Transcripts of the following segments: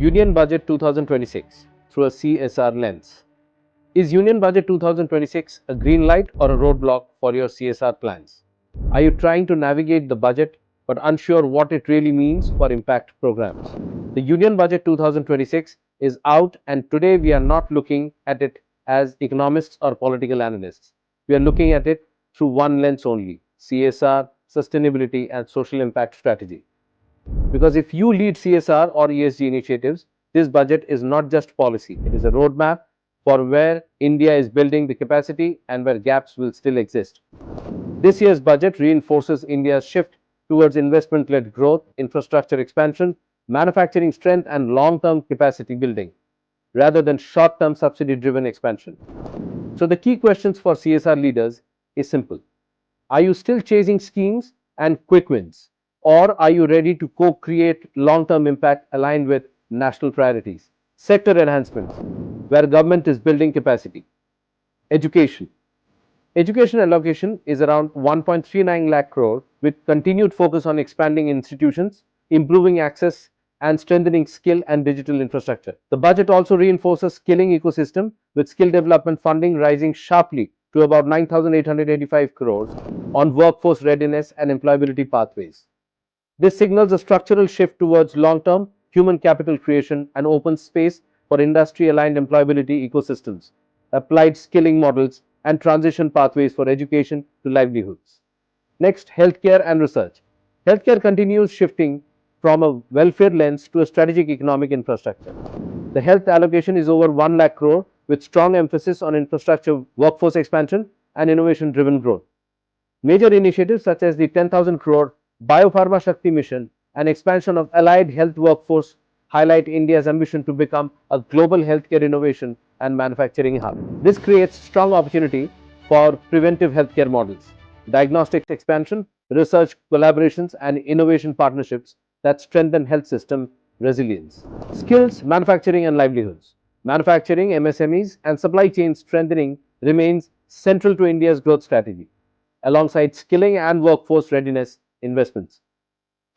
Union Budget 2026 through a CSR lens. Is Union Budget 2026 a green light or a roadblock for your CSR plans? Are you trying to navigate the budget but unsure what it really means for impact programs? The Union Budget 2026 is out, and today we are not looking at it as economists or political analysts. We are looking at it through one lens only: CSR, sustainability, and social impact strategy. Because if you lead CSR or ESG initiatives, this budget is not just policy, it is a roadmap for where India is building the capacity and where gaps will still exist. This year's budget reinforces India's shift towards investment-led growth, infrastructure expansion, manufacturing strength, and long-term capacity building, rather than short-term subsidy-driven expansion. So the key questions for CSR leaders is simple. Are you still chasing schemes and quick wins? Or are you ready to co-create long-term impact aligned with national priorities? Sector enhancements, where government is building capacity. Education. Education allocation is around 1.39 lakh crore with continued focus on expanding institutions, improving access and strengthening skill and digital infrastructure. The budget also reinforces skilling ecosystem with skill development funding rising sharply to about 9,885 crores on workforce readiness and employability pathways. This signals a structural shift towards long-term human capital creation and open space for industry-aligned employability ecosystems, applied skilling models, and transition pathways for education to livelihoods. Next, healthcare and research. Healthcare continues shifting from a welfare lens to a strategic economic infrastructure. The health allocation is over 1 lakh crore with strong emphasis on infrastructure, workforce expansion, and innovation-driven growth. Major initiatives such as the 10,000 crore Biopharma Shakti Mission and expansion of allied health workforce highlight India's ambition to become a global healthcare innovation and manufacturing hub. This creates strong opportunity for preventive healthcare models, diagnostics expansion, research collaborations, and innovation partnerships that strengthen health system resilience. Skills, manufacturing, and livelihoods. Manufacturing, MSMEs, and supply chain strengthening remains central to India's growth strategy, alongside skilling and workforce readiness investments.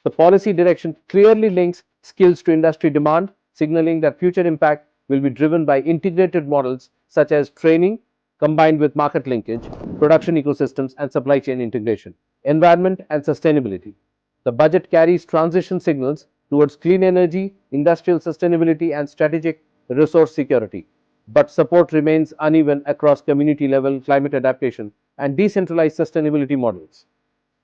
The policy direction clearly links skills to industry demand, signaling that future impact will be driven by integrated models such as training combined with market linkage, production ecosystems, and supply chain integration. Environment and sustainability. The budget carries transition signals towards clean energy, industrial sustainability, and strategic resource security, but support remains uneven across community-level climate adaptation and decentralized sustainability models.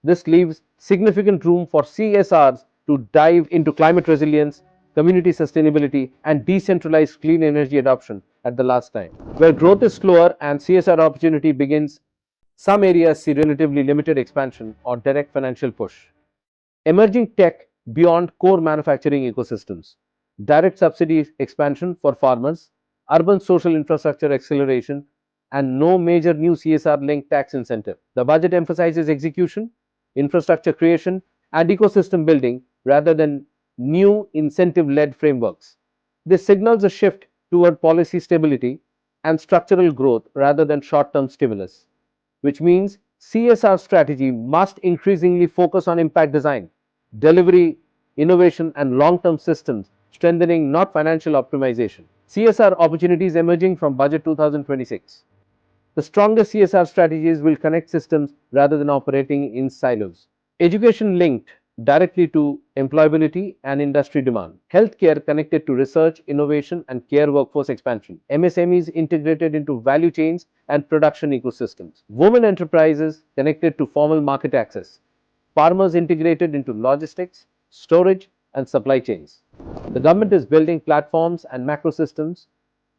This leaves significant room for CSRs to dive into climate resilience, community sustainability, and decentralized clean energy adoption at the last time. Where growth is slower and CSR opportunity begins, some areas see relatively limited expansion or direct financial push. Emerging tech beyond core manufacturing ecosystems, direct subsidy expansion for farmers, urban social infrastructure acceleration, and no major new CSR-linked tax incentive. The budget emphasizes execution, infrastructure creation, and ecosystem building rather than new incentive-led frameworks. This signals a shift toward policy stability and structural growth rather than short-term stimulus, which means CSR strategy must increasingly focus on impact design, delivery, innovation, and long-term systems, strengthening not financial optimization. CSR opportunities emerging from Budget 2026. The strongest CSR strategies will connect systems rather than operating in silos. Education linked directly to employability and industry demand. Healthcare connected to research, innovation, and care workforce expansion. MSMEs integrated into value chains and production ecosystems. Women enterprises connected to formal market access. Farmers integrated into logistics, storage, and supply chains. The government is building platforms and macro systems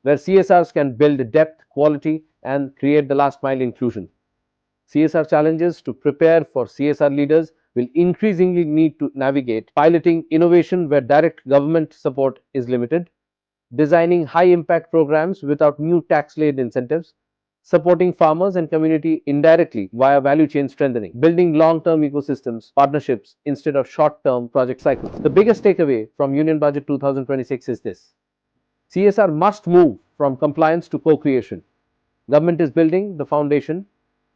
where CSRs can build depth, quality, and create the last mile inclusion. CSR challenges to prepare for CSR leaders will increasingly need to navigate piloting innovation where direct government support is limited, designing high impact programs without new tax-led incentives, supporting farmers and community indirectly via value chain strengthening, building long-term ecosystems, partnerships instead of short-term project cycles. The biggest takeaway from Union Budget 2026 is this: CSR must move from compliance to co-creation. Government is building the foundation: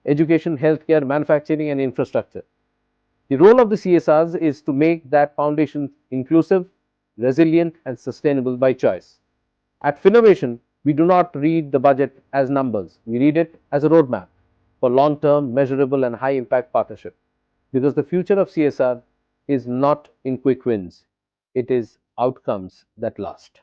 education, healthcare, manufacturing, and infrastructure. The role of the CSRs is to make that foundation inclusive, resilient, and sustainable by choice. At Fiinovation, we do not read the budget as numbers, we read it as a roadmap for long term, measurable, and high impact partnership. Because the future of CSR is not in quick wins, it is outcomes that last.